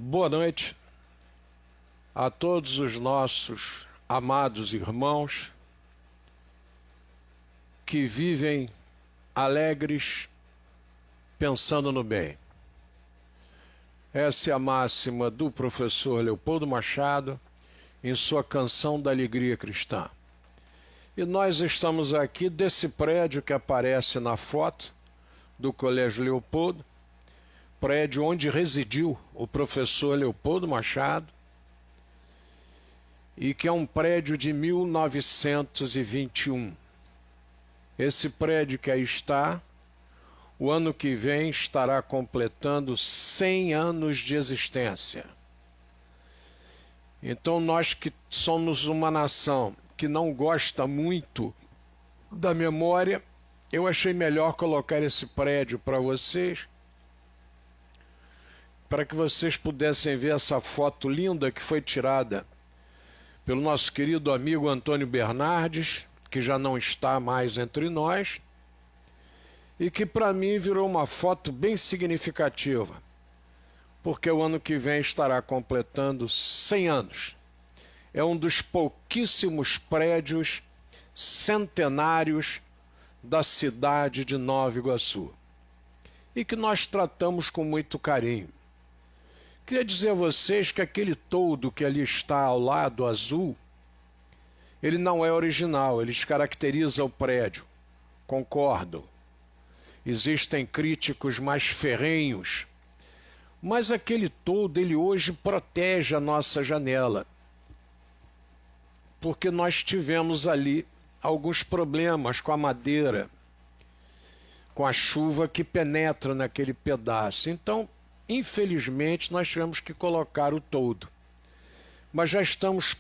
Boa noite a todos os nossos amados irmãos que vivem alegres pensando no bem. Essa é a máxima do professor Leopoldo Machado em sua Canção da Alegria Cristã. E nós estamos aqui desse prédio que aparece na foto do Colégio Leopoldo, prédio onde residiu o professor Leopoldo Machado, e que é um prédio de 1921. Esse prédio que aí está, o ano que vem estará completando 100 anos de existência. Então nós que somos uma nação que não gosta muito da memória, eu achei melhor colocar esse prédio para vocês, para que vocês pudessem ver essa foto linda que foi tirada pelo nosso querido amigo Antônio Bernardes, que já não está mais entre nós, e que para mim virou uma foto bem significativa, porque o ano que vem estará completando 100 anos. É um dos pouquíssimos prédios centenários da cidade de Nova Iguaçu, e que nós tratamos com muito carinho. Queria dizer a vocês que aquele toldo que ali está ao lado, azul, ele não é original, ele descaracteriza o prédio. Concordo. Existem críticos mais ferrenhos, mas aquele toldo, ele hoje protege a nossa janela, porque nós tivemos ali alguns problemas com a madeira, com a chuva que penetra naquele pedaço. Então, infelizmente, nós tivemos que colocar o toldo. Mas já estamos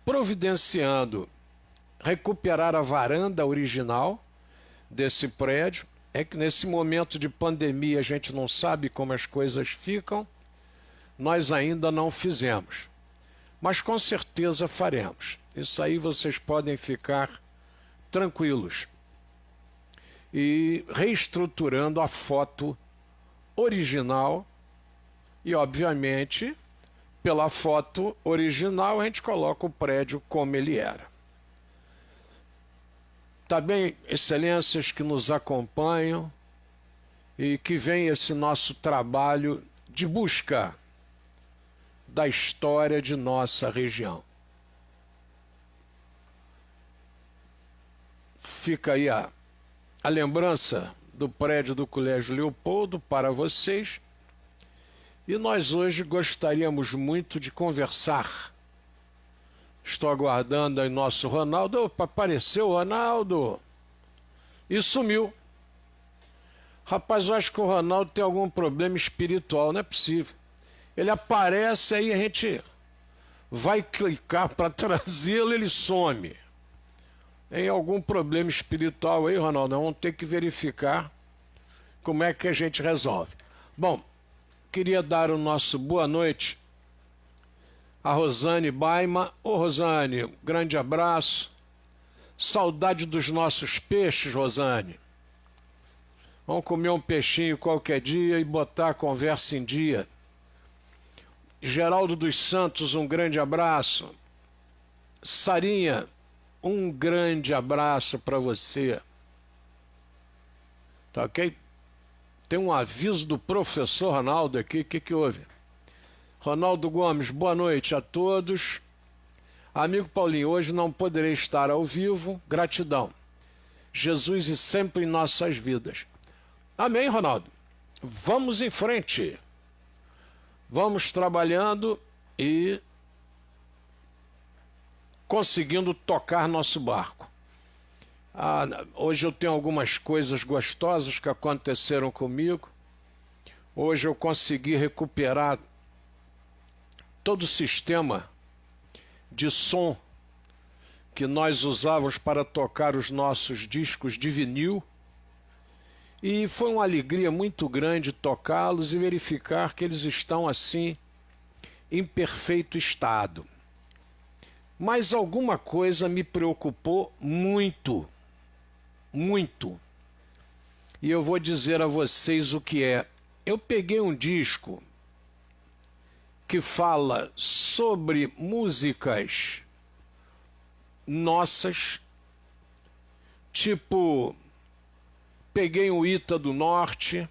providenciando recuperar a varanda original desse prédio. É que nesse momento de pandemia a gente não sabe como as coisas ficam. Nós ainda não fizemos, mas com certeza faremos. Isso aí vocês podem ficar tranquilos. E reestruturando a foto original. E, obviamente, pela foto original, a gente coloca o prédio como ele era. Tá bem, excelências que nos acompanham e que vem esse nosso trabalho de busca da história de nossa região. Fica aí a lembrança do prédio do Colégio Leopoldo para vocês. E nós hoje gostaríamos muito de conversar. Estou aguardando aí nosso Ronaldo. Opa, apareceu o Ronaldo. E sumiu. Rapaz, eu acho que o Ronaldo tem algum problema espiritual, não é possível. Ele aparece, aí a gente vai clicar para trazê-lo, ele some. Tem algum problema espiritual aí, Ronaldo? Vamos ter que verificar como é que a gente resolve. Bom, queria dar o nosso boa noite a Rosane Baima. Ô Rosane, grande abraço. Saudade dos nossos peixes, Rosane. Vamos comer um peixinho qualquer dia e botar a conversa em dia. Geraldo dos Santos, um grande abraço. Sarinha, um grande abraço para você. Tá ok? Tem um aviso do professor Ronaldo aqui. O que houve? Ronaldo Gomes, boa noite a todos. Amigo Paulinho, hoje não poderei estar ao vivo. Gratidão. Jesus e sempre em nossas vidas. Amém, Ronaldo. Vamos em frente. Vamos trabalhando e conseguindo tocar nosso barco. Hoje eu tenho algumas coisas gostosas que aconteceram comigo. Hoje eu consegui recuperar todo o sistema de som que nós usávamos para tocar os nossos discos de vinil. E foi uma alegria muito grande tocá-los e verificar que eles estão assim em perfeito estado. Mas alguma coisa me preocupou muito. Muito. E eu vou dizer a vocês o que é. Eu peguei um disco que fala sobre músicas nossas, tipo Peguei um Ita do Norte,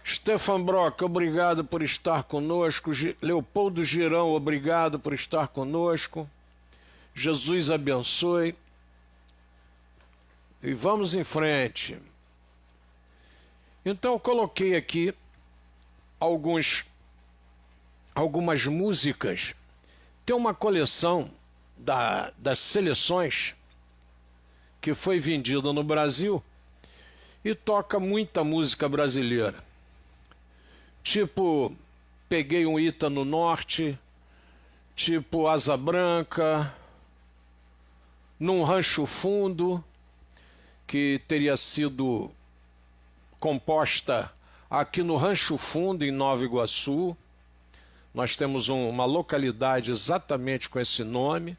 Stefan Brock, obrigado por estar conosco, Leopoldo Girão, obrigado por estar conosco, Jesus abençoe, e vamos em frente. Então eu coloquei aqui algumas músicas. Tem uma coleção das seleções que foi vendida no Brasil e toca muita música brasileira. Tipo, Peguei um Ita no Norte, tipo Asa Branca, Num Rancho Fundo, que teria sido composta aqui no Rancho Fundo, em Nova Iguaçu. Nós temos uma localidade exatamente com esse nome.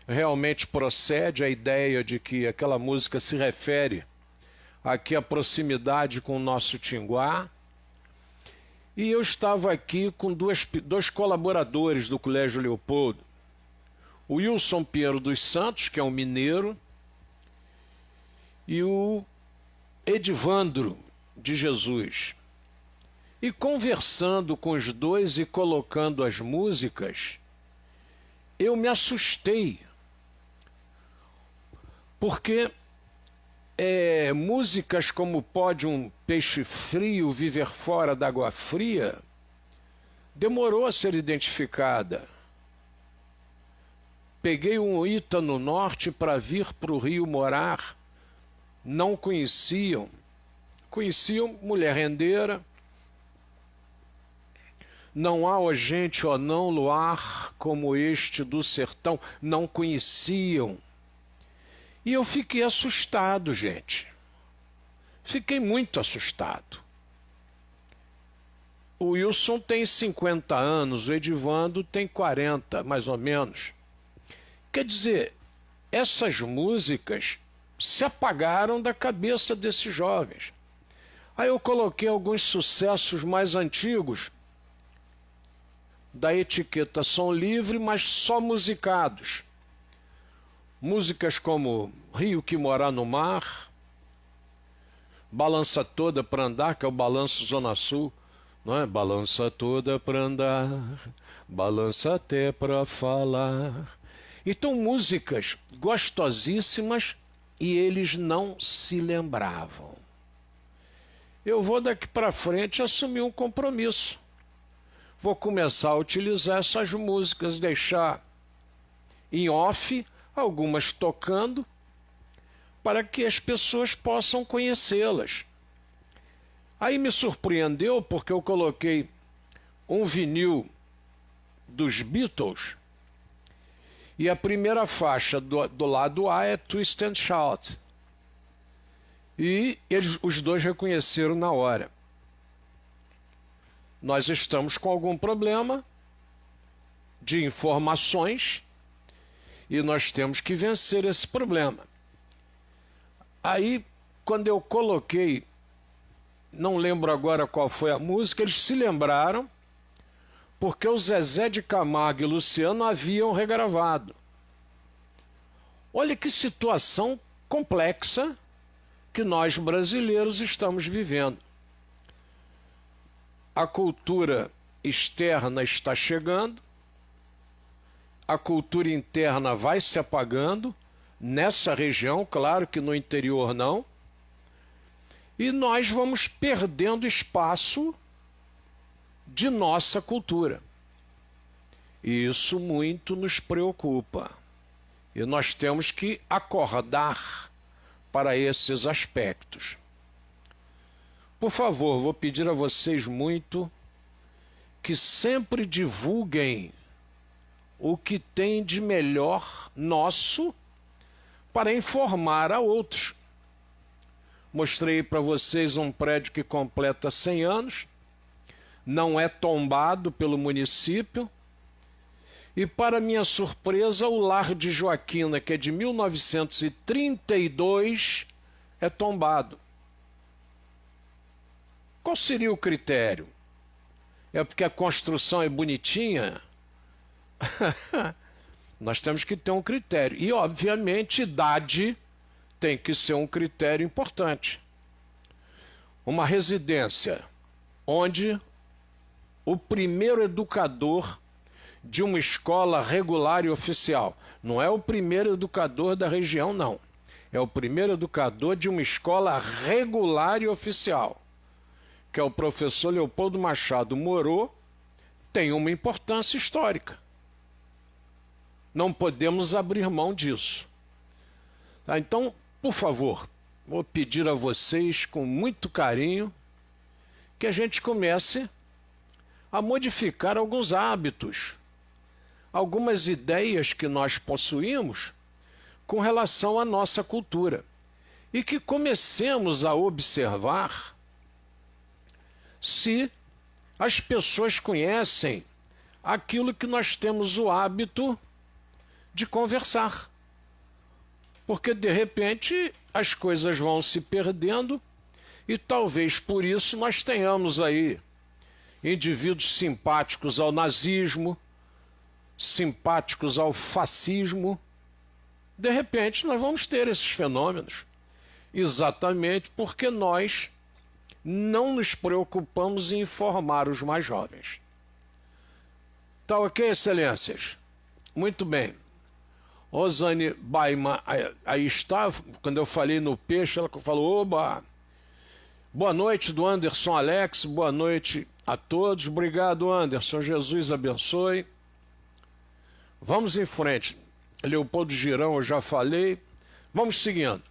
Realmente procede a ideia de que aquela música se refere aqui à proximidade com o nosso Tinguá. E eu estava aqui com dois colaboradores do Colégio Leopoldo. O Wilson Pinheiro dos Santos, que é um mineiro, e o Edivandro de Jesus. E conversando com os dois e colocando as músicas, eu me assustei, porque músicas como Pode um Peixe Frio Viver Fora d'Água Fria demorou a ser identificada. Peguei um Ita no Norte para vir para o Rio morar. Não conheciam Mulher Rendeira, Não há ó gente, ó não luar como este do sertão, não conheciam. E eu fiquei assustado, gente. Fiquei muito assustado. O Wilson tem 50 anos, o Edivando tem 40, mais ou menos. Quer dizer, essas músicas se apagaram da cabeça desses jovens. Aí eu coloquei alguns sucessos mais antigos, da etiqueta Som Livre, mas só musicados. Músicas como Rio que Morar no Mar, Balança Toda pra Andar, que é o Balanço Zona Sul, não é? Balança toda pra andar, balança até pra falar. Então, músicas gostosíssimas, e eles não se lembravam. Eu vou daqui para frente assumir um compromisso. Vou começar a utilizar essas músicas, deixar em off, algumas tocando, para que as pessoas possam conhecê-las. Aí me surpreendeu porque eu coloquei um vinil dos Beatles e a primeira faixa do lado A é Twist and Shout. E os dois reconheceram na hora. Nós estamos com algum problema de informações e nós temos que vencer esse problema. Aí, quando eu coloquei, não lembro agora qual foi a música, eles se lembraram, porque o Zezé de Camargo e Luciano haviam regravado. Olha que situação complexa que nós brasileiros estamos vivendo. A cultura externa está chegando, a cultura interna vai se apagando, nessa região, claro que no interior não, e nós vamos perdendo espaço de nossa cultura. E isso muito nos preocupa. E nós temos que acordar para esses aspectos. Por favor, vou pedir a vocês muito que sempre divulguem o que tem de melhor nosso para informar a outros. Mostrei para vocês um prédio que completa 100 anos, não é tombado pelo município, e para minha surpresa, o Lar de Joaquina, que é de 1932, é tombado. Qual seria o critério? É porque a construção é bonitinha? Nós temos que ter um critério. E, obviamente, idade tem que ser um critério importante. Uma residência onde o primeiro educador de uma escola regular e oficial, não é o primeiro educador da região, não. É o primeiro educador de uma escola regular e oficial, que é o professor Leopoldo Machado Moro, tem uma importância histórica. Não podemos abrir mão disso. Tá? Então, por favor, vou pedir a vocês com muito carinho que a gente comece a modificar alguns hábitos, algumas ideias que nós possuímos com relação à nossa cultura e que comecemos a observar se as pessoas conhecem aquilo que nós temos o hábito de conversar. Porque, de repente, as coisas vão se perdendo e talvez por isso nós tenhamos aí indivíduos simpáticos ao nazismo, simpáticos ao fascismo. De repente, nós vamos ter esses fenômenos, exatamente porque nós não nos preocupamos em informar os mais jovens. Tá ok, excelências? Muito bem. Rosane Baima aí está, quando eu falei no peixe, ela falou, oba, boa noite do Anderson Alex, boa noite a todos, obrigado Anderson, Jesus abençoe. Vamos em frente, Leopoldo Girão eu já falei, vamos seguindo.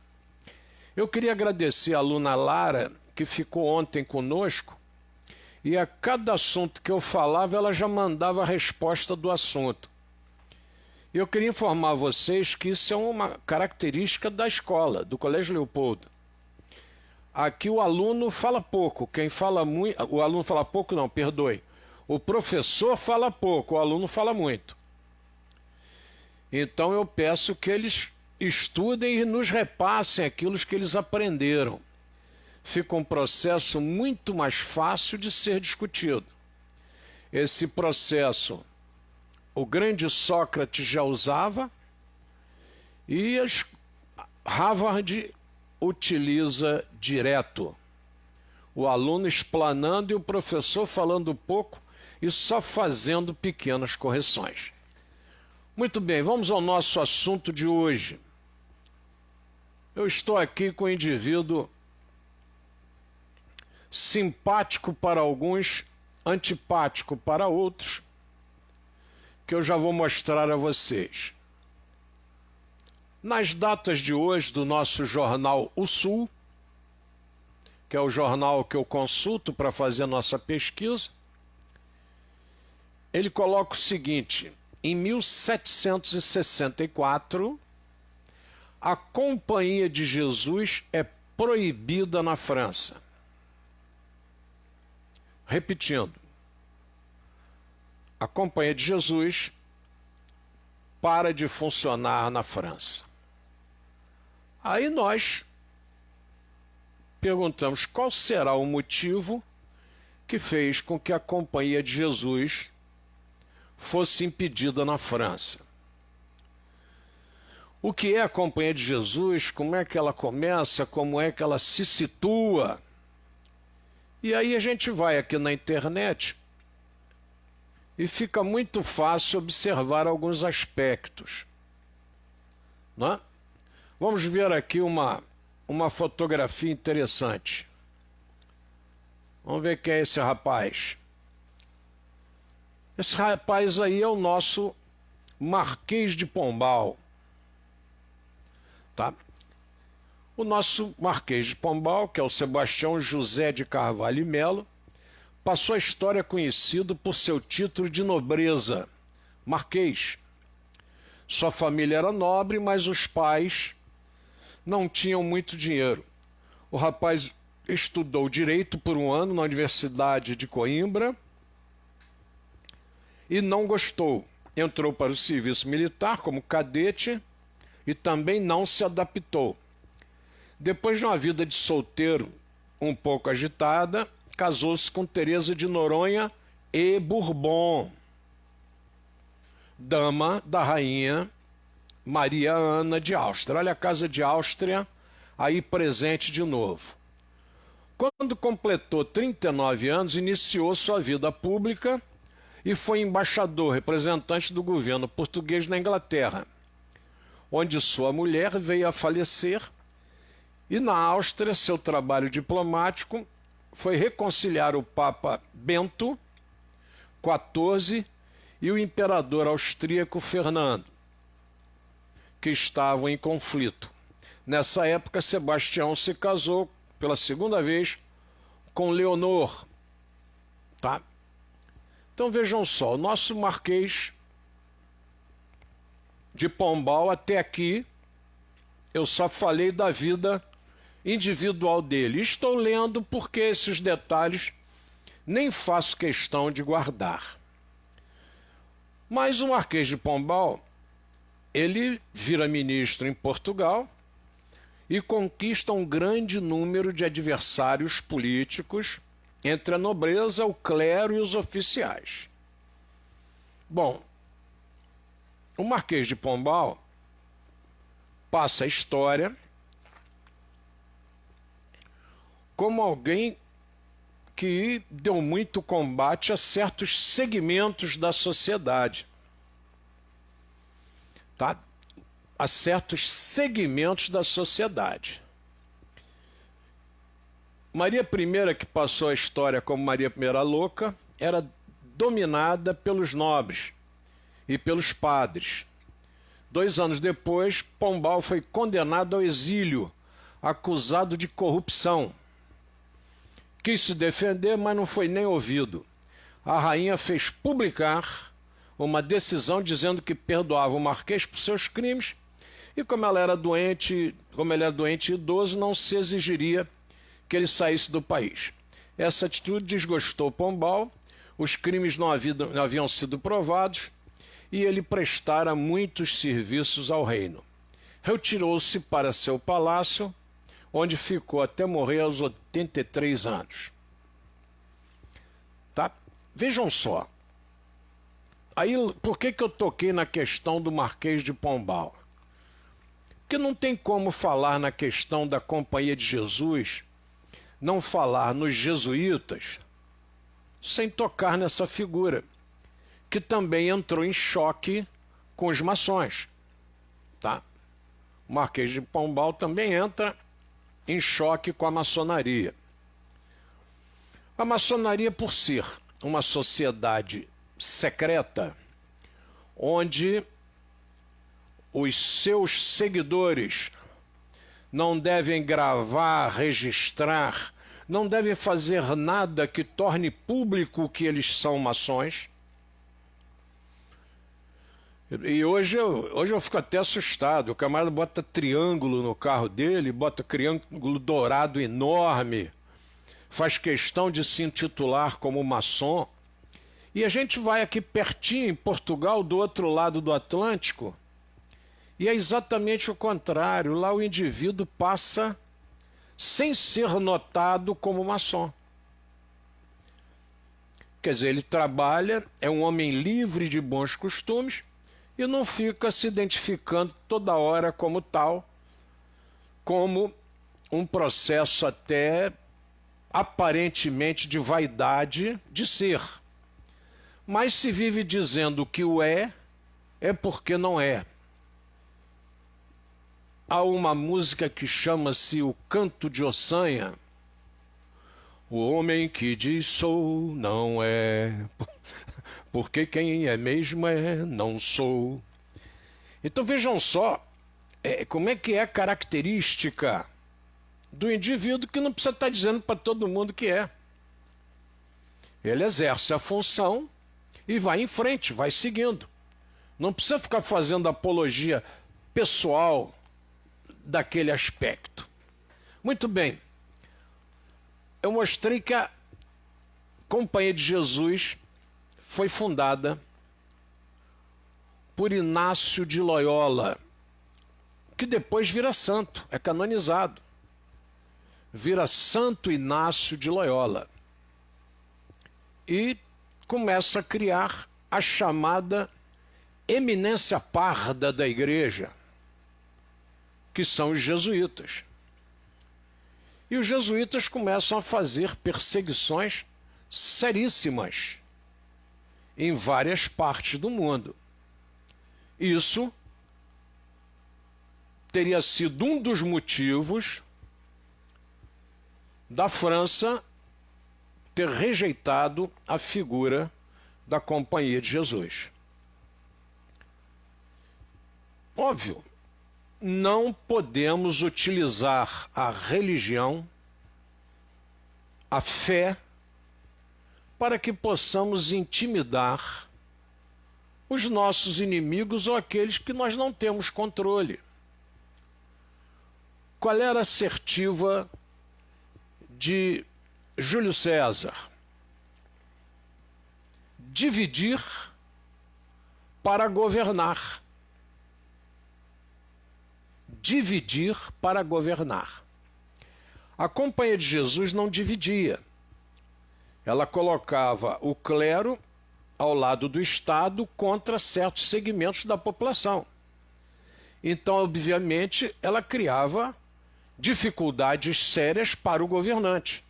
Eu queria agradecer a aluna Lara, que ficou ontem conosco, e a cada assunto que eu falava, ela já mandava a resposta do assunto. Eu queria informar vocês que isso é uma característica da escola, do Colégio Leopoldo. Aqui o aluno fala pouco, quem fala muito, o aluno fala pouco não, perdoe. O professor fala pouco, o aluno fala muito. Então eu peço que eles estudem e nos repassem aquilo que eles aprenderam. Fica um processo muito mais fácil de ser discutido. Esse processo o grande Sócrates já usava e Harvard utiliza direto. O aluno explanando e o professor falando pouco e só fazendo pequenas correções. Muito bem, vamos ao nosso assunto de hoje. Eu estou aqui com um indivíduo simpático para alguns, antipático para outros, que eu já vou mostrar a vocês. Nas datas de hoje do nosso jornal O Sul, que é o jornal que eu consulto para fazer a nossa pesquisa, ele coloca o seguinte: em 1764, a Companhia de Jesus é proibida na França. Repetindo, a Companhia de Jesus para de funcionar na França. Aí nós perguntamos qual será o motivo que fez com que a Companhia de Jesus fosse impedida na França. O que é a Companhia de Jesus? Como é que ela começa? Como é que ela se situa? E aí a gente vai aqui na internet e fica muito fácil observar alguns aspectos. Não é? Vamos ver aqui uma fotografia interessante. Vamos ver quem é esse rapaz. Esse rapaz aí é o nosso Marquês de Pombal. Tá? O nosso Marquês de Pombal, que é o Sebastião José de Carvalho e Melo, passou a história conhecido por seu título de nobreza, Marquês. Sua família era nobre, mas os pais não tinham muito dinheiro. O rapaz estudou Direito por um ano na Universidade de Coimbra e não gostou. Entrou para o serviço militar como cadete e também não se adaptou. Depois de uma vida de solteiro um pouco agitada, casou-se com Teresa de Noronha e Bourbon, dama da rainha Maria Ana de Áustria. Olha a Casa de Áustria aí presente de novo. Quando completou 39 anos, iniciou sua vida pública e foi embaixador, representante do governo português na Inglaterra, onde sua mulher veio a falecer, e na Áustria seu trabalho diplomático foi reconciliar o Papa Bento XIV e o imperador austríaco Fernando, que estavam em conflito. Nessa época, Sebastião se casou pela segunda vez com Leonor. Tá? Então vejam só, o nosso Marquês de Pombal, até aqui, eu só falei da vida individual dele. Estou lendo porque esses detalhes nem faço questão de guardar. Mas o Marquês de Pombal, ele vira ministro em Portugal e conquista um grande número de adversários políticos entre a nobreza, o clero e os oficiais. Bom, o Marquês de Pombal passa a história como alguém que deu muito combate a certos segmentos da sociedade. Tá? A certos segmentos da sociedade. Maria I, que passou a história como Maria I a Louca, era dominada pelos nobres e pelos padres. 2 anos depois, Pombal foi condenado ao exílio, acusado de corrupção. Quis se defender, mas não foi nem ouvido. A rainha fez publicar uma decisão dizendo que perdoava o Marquês por seus crimes e como ele era doente e idoso, não se exigiria que ele saísse do país. Essa atitude desgostou Pombal, os crimes não haviam sido provados e ele prestara muitos serviços ao reino. Retirou-se para seu palácio, onde ficou até morrer aos 83 anos. Tá? Vejam só. Aí, por que eu toquei na questão do Marquês de Pombal? Porque não tem como falar na questão da Companhia de Jesus, não falar nos jesuítas, sem tocar nessa figura, que também entrou em choque com os maçons. Tá? O Marquês de Pombal também entra em choque com a maçonaria. A maçonaria, por ser uma sociedade secreta, onde os seus seguidores não devem gravar, registrar, não devem fazer nada que torne público que eles são maçons. E hoje eu fico até assustado. O camarada bota triângulo no carro dele, bota triângulo dourado enorme, faz questão de se intitular como maçom. E a gente vai aqui pertinho, em Portugal, do outro lado do Atlântico, e é exatamente o contrário. Lá o indivíduo passa sem ser notado como maçom. Quer dizer, ele trabalha, é um homem livre de bons costumes, e não fica se identificando toda hora como tal, como um processo até aparentemente de vaidade de ser. Mas se vive dizendo que o é porque não é. Há uma música que chama-se O Canto de Ossanha. O homem que diz sou não é, porque quem é mesmo é não sou. Então vejam só, como é que é a característica do indivíduo que não precisa estar dizendo para todo mundo que é. Ele exerce a função e vai em frente, vai seguindo. Não precisa ficar fazendo apologia pessoal daquele aspecto. Muito bem. Eu mostrei que a Companhia de Jesus foi fundada por Inácio de Loyola, que depois vira santo, é canonizado. Vira Santo Inácio de Loyola. E começa a criar a chamada eminência parda da igreja, que são os jesuítas. E os jesuítas começam a fazer perseguições seríssimas em várias partes do mundo. Isso teria sido um dos motivos da França ter rejeitado a figura da Companhia de Jesus. Óbvio, não podemos utilizar a religião, a fé, para que possamos intimidar os nossos inimigos ou aqueles que nós não temos controle. Qual era a assertiva de Júlio César? Dividir para governar. Dividir para governar. A Companhia de Jesus não dividia. Ela colocava o clero ao lado do Estado contra certos segmentos da população. Então, obviamente, ela criava dificuldades sérias para o governante.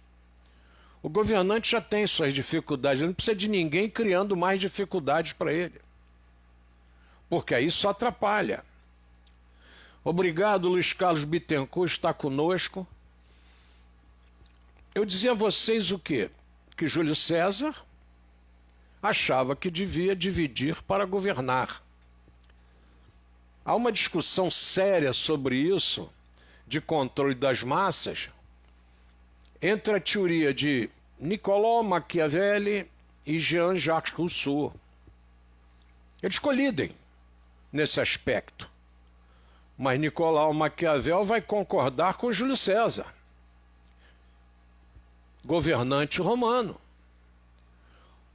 O governante já tem suas dificuldades, ele não precisa de ninguém criando mais dificuldades para ele. Porque aí só atrapalha. Obrigado, Luiz Carlos Bittencourt, está conosco. Eu dizia a vocês o quê? Que Júlio César achava que devia dividir para governar. Há uma discussão séria sobre isso, de controle das massas, entre a teoria de Nicolau Machiavelli e Jean-Jacques Rousseau. Eles colidem nesse aspecto. Mas Nicolau Maquiavel vai concordar com Júlio César, governante romano,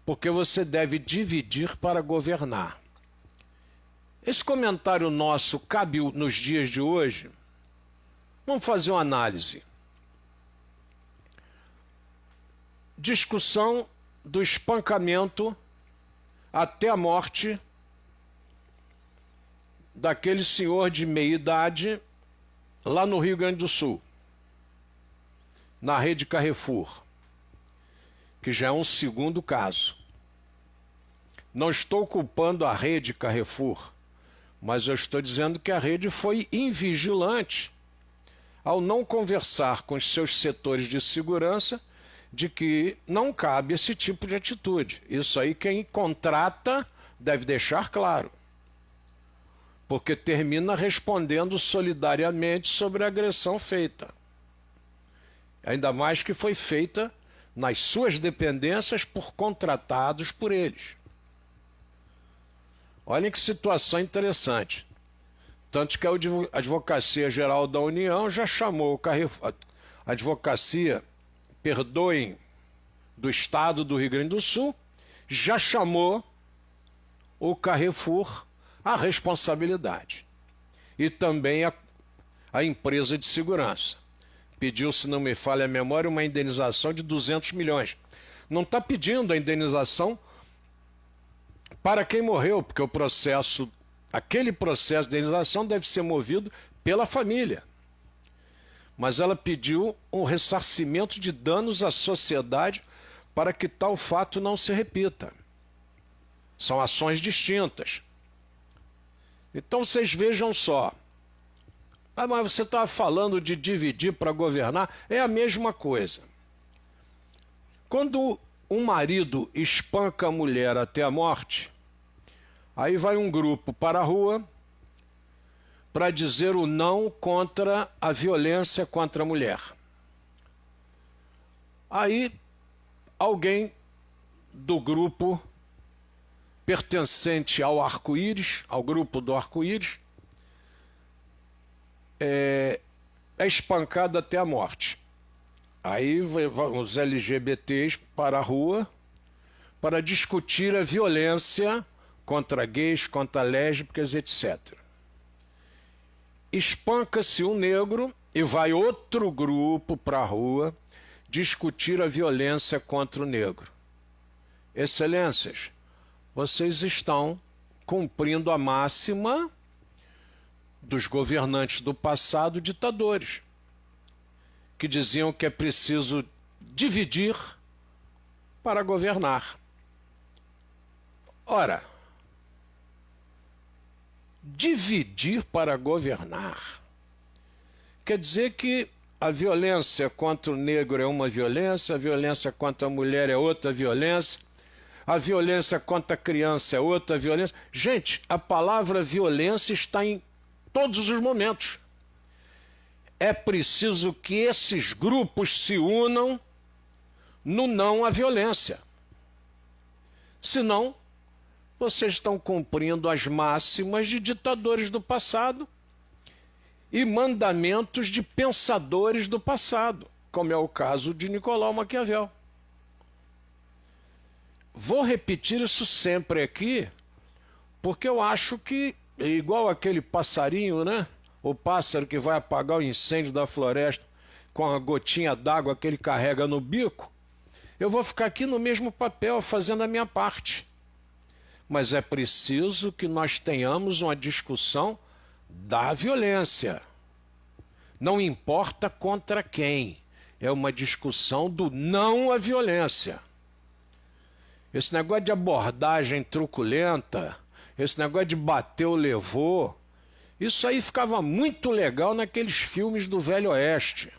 porque você deve dividir para governar. Esse comentário nosso cabe nos dias de hoje? Vamos fazer uma análise. Discussão do espancamento até a morte daquele senhor de meia idade lá no Rio Grande do Sul, na rede Carrefour, que já é um segundo caso. Não estou culpando a rede Carrefour, mas eu estou dizendo que a rede foi invigilante ao não conversar com os seus setores de segurança de que não cabe esse tipo de atitude. Isso aí quem contrata deve deixar claro, porque termina respondendo solidariamente sobre a agressão feita. Ainda mais que foi feita nas suas dependências por contratados por eles. Olhem que situação interessante. Tanto que a Advocacia Geral da União já chamou o Carrefour, a Advocacia, perdoem, do Estado do Rio Grande do Sul, já chamou o Carrefour à responsabilidade. E também a empresa de segurança. Pediu, se não me falha a memória, uma indenização de 200 milhões. Não está pedindo a indenização para quem morreu, porque o processo, aquele processo de indenização deve ser movido pela família. Mas ela pediu um ressarcimento de danos à sociedade para que tal fato não se repita. São ações distintas. Então vocês vejam só. Ah, mas você estava falando de dividir para governar, é a mesma coisa. Quando um marido espanca a mulher até a morte, aí vai um grupo para a rua para dizer o não contra a violência contra a mulher. Aí alguém do grupo pertencente ao arco-íris, ao grupo do arco-íris, é espancado até a morte. Aí vão os LGBTs para a rua para discutir a violência contra gays, contra lésbicas, etc. Espanca-se um negro e vai outro grupo para a rua discutir a violência contra o negro. Excelências, vocês estão cumprindo a máxima dos governantes do passado, ditadores, que diziam que é preciso dividir para governar. Ora, dividir para governar quer dizer que a violência contra o negro é uma violência, a violência contra a mulher é outra violência, a violência contra a criança é outra violência. Gente, a palavra violência está em todos os momentos. É preciso que esses grupos se unam no não à violência. Senão, vocês estão cumprindo as máximas de ditadores do passado e mandamentos de pensadores do passado, como é o caso de Nicolau Maquiavel. Vou repetir isso sempre aqui, porque eu acho que é igual aquele passarinho, né? O pássaro que vai apagar o incêndio da floresta com a gotinha d'água que ele carrega no bico. Eu vou ficar aqui no mesmo papel, fazendo a minha parte. Mas é preciso que nós tenhamos uma discussão da violência. Não importa contra quem. É uma discussão do não à violência. Esse negócio de abordagem truculenta, esse negócio de bateu, levou, isso aí ficava muito legal naqueles filmes do Velho Oeste.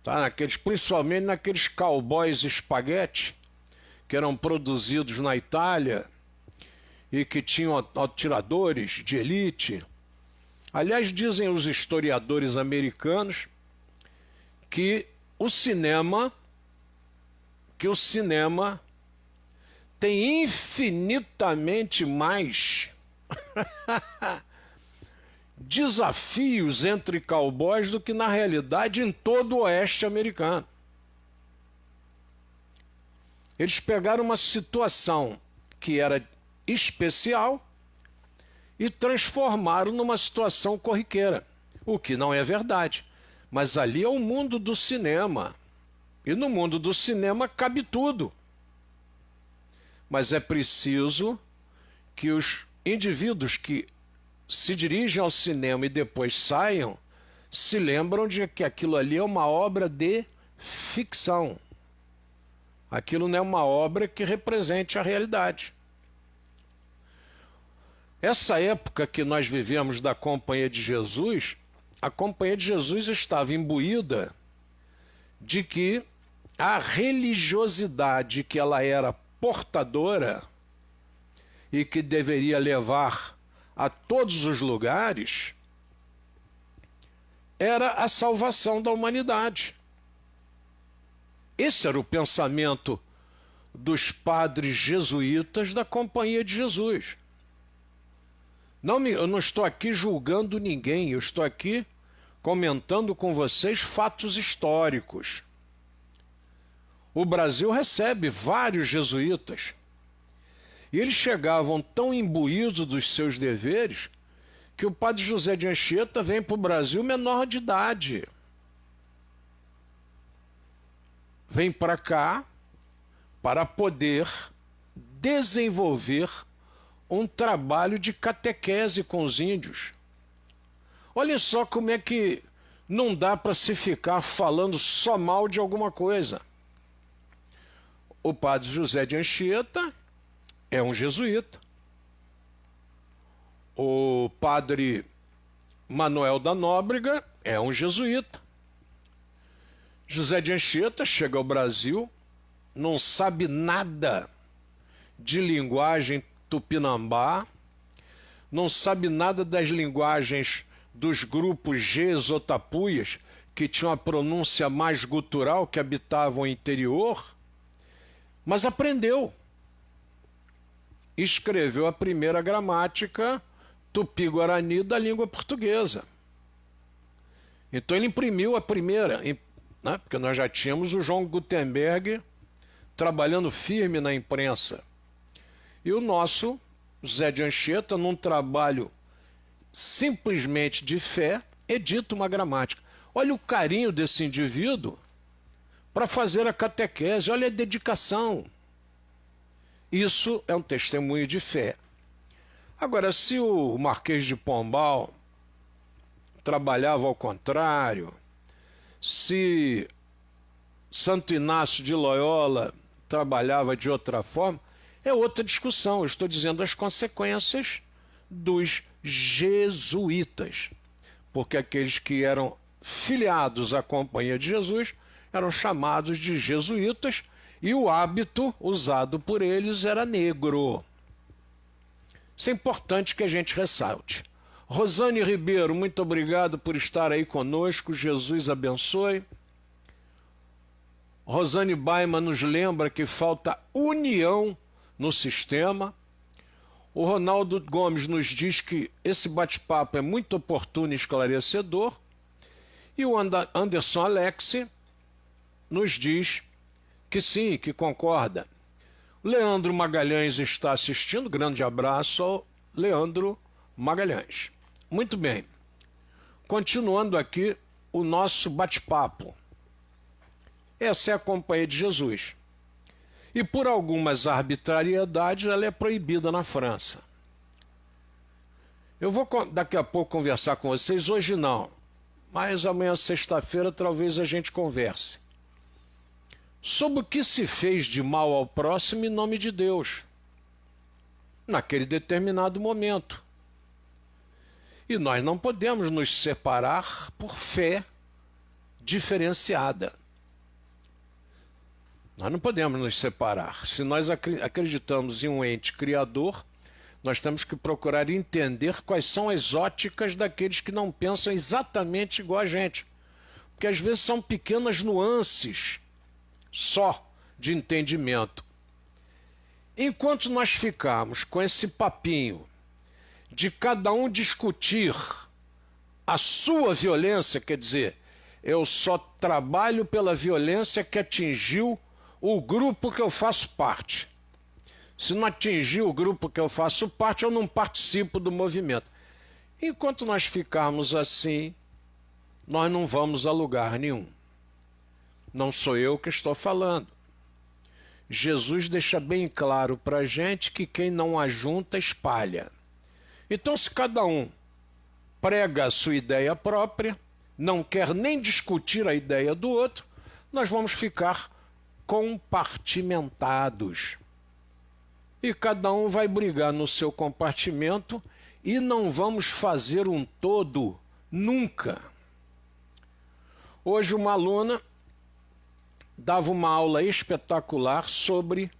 Tá? Principalmente naqueles cowboys espaguete que eram produzidos na Itália e que tinham atiradores de elite. Aliás, dizem os historiadores americanos que o cinema tem infinitamente mais desafios entre cowboys do que na realidade em todo o oeste americano. Eles pegaram uma situação que era especial e transformaram numa situação corriqueira, o que não é verdade. Mas ali é o mundo do cinema, e no mundo do cinema cabe tudo. Mas é preciso que os indivíduos que se dirigem ao cinema e depois saiam, se lembram de que aquilo ali é uma obra de ficção. Aquilo não é uma obra que represente a realidade. Essa época que nós vivemos da Companhia de Jesus, a Companhia de Jesus estava imbuída de que a religiosidade que ela era portadora e que deveria levar a todos os lugares era a salvação da humanidade. Esse era o pensamento dos padres jesuítas da Companhia de Jesus. Eu não estou aqui julgando ninguém, eu estou aqui comentando com vocês fatos históricos. O Brasil recebe vários jesuítas. E eles chegavam tão imbuídos dos seus deveres que o padre José de Anchieta vem para o Brasil menor de idade. Vem para cá para poder desenvolver um trabalho de catequese com os índios. Olha só como é que não dá para se ficar falando só mal de alguma coisa. O padre José de Anchieta é um jesuíta. O padre Manuel da Nóbrega é um jesuíta. José de Anchieta chega ao Brasil, não sabe nada de linguagem tupinambá, não sabe nada das linguagens dos grupos Ges-Otapuias, que tinham a pronúncia mais gutural, que habitavam o interior, mas aprendeu. Escreveu a primeira gramática tupi-guarani da língua portuguesa. Então ele imprimiu a primeira, né? Porque nós já tínhamos o João Gutenberg trabalhando firme na imprensa. E o nosso Zé de Anchieta, num trabalho simplesmente de fé, edita uma gramática. Olha o carinho desse indivíduo para fazer a catequese, olha a dedicação. Isso é um testemunho de fé. Agora, se o Marquês de Pombal trabalhava ao contrário, se Santo Inácio de Loyola trabalhava de outra forma, é outra discussão. Eu estou dizendo as consequências dos jesuítas, porque aqueles que eram filiados à Companhia de Jesus eram chamados de jesuítas e o hábito usado por eles era negro. Isso é importante que a gente ressalte. Rosane Ribeiro, muito obrigado por estar aí conosco. Jesus abençoe. Rosane Baiman nos lembra que falta união no sistema. O Ronaldo Gomes nos diz que esse bate-papo é muito oportuno e esclarecedor. E o Anderson Alexi nos diz que sim, que concorda. O Leandro Magalhães está assistindo. Grande abraço ao Leandro Magalhães. Muito bem. Continuando aqui o nosso bate-papo. Essa é a Companhia de Jesus. E por algumas arbitrariedades ela é proibida na França. Eu vou daqui a pouco conversar com vocês, hoje não, mas amanhã, sexta-feira, talvez a gente converse sobre o que se fez de mal ao próximo em nome de Deus, naquele determinado momento. E nós não podemos nos separar por fé diferenciada. Nós não podemos nos separar. Se nós acreditamos em um ente criador, nós temos que procurar entender quais são as óticas daqueles que não pensam exatamente igual a gente. Porque às vezes são pequenas nuances só de entendimento. Enquanto nós ficarmos com esse papinho de cada um discutir a sua violência, quer dizer, eu só trabalho pela violência que atingiu o grupo que eu faço parte. Se não atingir o grupo que eu faço parte, eu não participo do movimento. Enquanto nós ficarmos assim, nós não vamos a lugar nenhum. Não sou eu que estou falando. Jesus deixa bem claro para a gente que quem não ajunta, espalha. Então, se cada um prega a sua ideia própria, não quer nem discutir a ideia do outro, nós vamos ficar compartimentados. E cada um vai brigar no seu compartimento e não vamos fazer um todo nunca. Hoje uma aluna dava uma aula espetacular sobre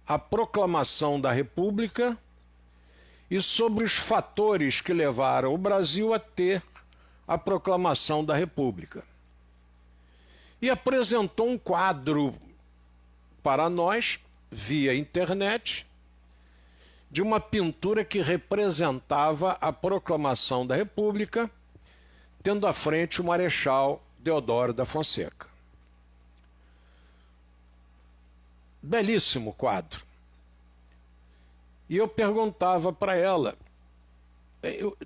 a proclamação da República e sobre os fatores que levaram o Brasil a ter a proclamação da República. E apresentou um quadro para nós, via internet, de uma pintura que representava a proclamação da República, tendo à frente o Marechal Deodoro da Fonseca. Belíssimo quadro. E eu perguntava para ela,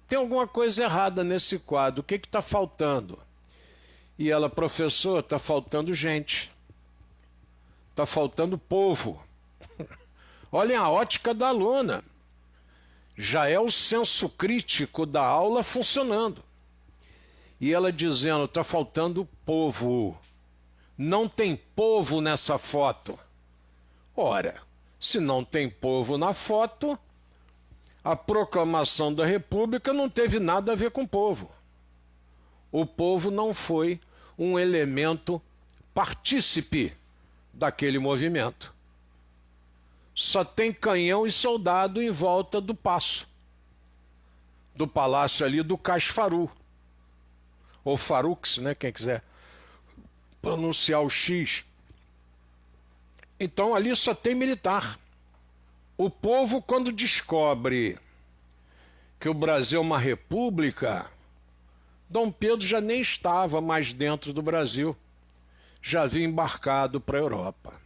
tem alguma coisa errada nesse quadro, o que está faltando? E ela, professor, está faltando gente, está faltando povo. Olhem a ótica da aluna, já é o senso crítico da aula funcionando. E ela dizendo, está faltando povo, não tem povo nessa foto. Ora, se não tem povo na foto, a proclamação da República não teve nada a ver com o povo. O povo não foi um elemento partícipe daquele movimento. Só tem canhão e soldado em volta do paço, do palácio ali do Casfaru, ou Farux, né, quem quiser pronunciar o X. Então ali só tem militar. O povo, quando descobre que o Brasil é uma república, Dom Pedro já nem estava mais dentro do Brasil, já havia embarcado para a Europa.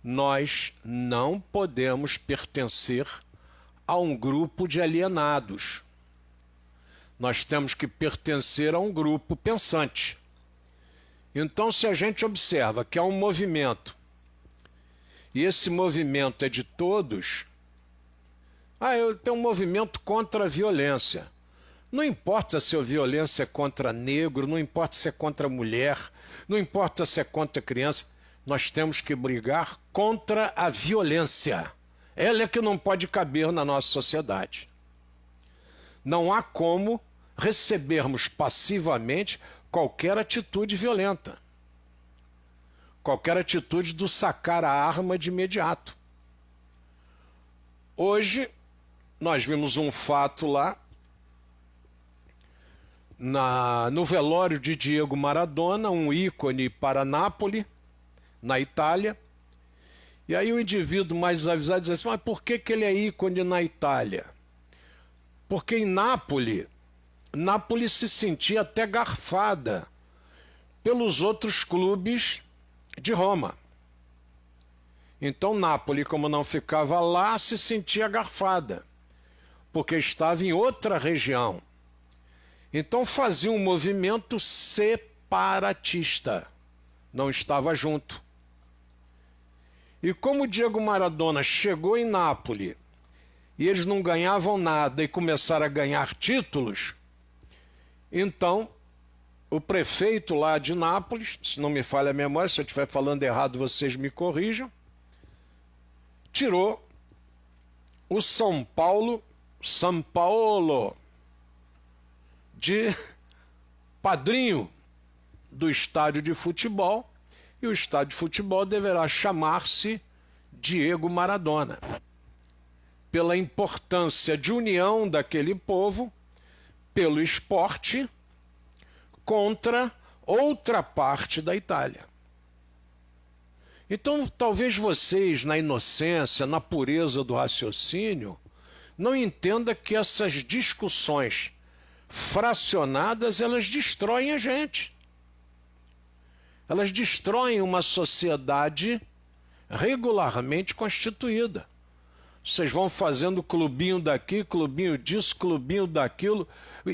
Nós não podemos pertencer a um grupo de alienados. Nós temos que pertencer a um grupo pensante. Então, se a gente observa que há um movimento e esse movimento é de todos, eu tenho um movimento contra a violência. Não importa se a violência é contra negro, não importa se é contra mulher, não importa se é contra criança, nós temos que brigar contra a violência. Ela é que não pode caber na nossa sociedade. Não há como recebermos passivamente qualquer atitude violenta. Qualquer atitude do sacar a arma de imediato. Hoje, nós vimos um fato lá, no velório de Diego Maradona, um ícone para Nápoles, na Itália. E aí o indivíduo mais avisado diz assim, mas por que ele é ícone na Itália? Porque em Nápoles se sentia até garfada pelos outros clubes de Roma. Então Nápoles, como não ficava lá, se sentia garfada, porque estava em outra região. Então fazia um movimento separatista, não estava junto. E como Diego Maradona chegou em Nápoles e eles não ganhavam nada e começaram a ganhar títulos, então o prefeito lá de Nápoles, se não me falha a memória, se eu estiver falando errado vocês me corrijam, tirou o São Paulo de padrinho do estádio de futebol, e o estádio de futebol deverá chamar-se Diego Maradona, pela importância de união daquele povo pelo esporte contra outra parte da Itália. Então, talvez vocês, na inocência, na pureza do raciocínio, não entendam que essas discussões fracionadas, elas destroem a gente. Elas destroem uma sociedade regularmente constituída. Vocês vão fazendo clubinho daqui, clubinho disso, clubinho daquilo,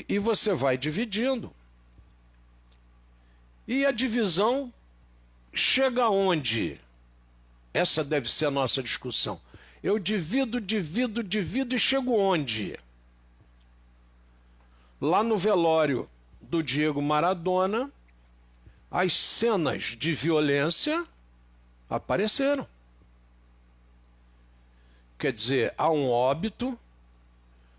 e você vai dividindo. E a divisão chega aonde? Essa deve ser a nossa discussão. Eu divido e chego onde? Lá no velório do Diego Maradona, as cenas de violência apareceram. Quer dizer, há um óbito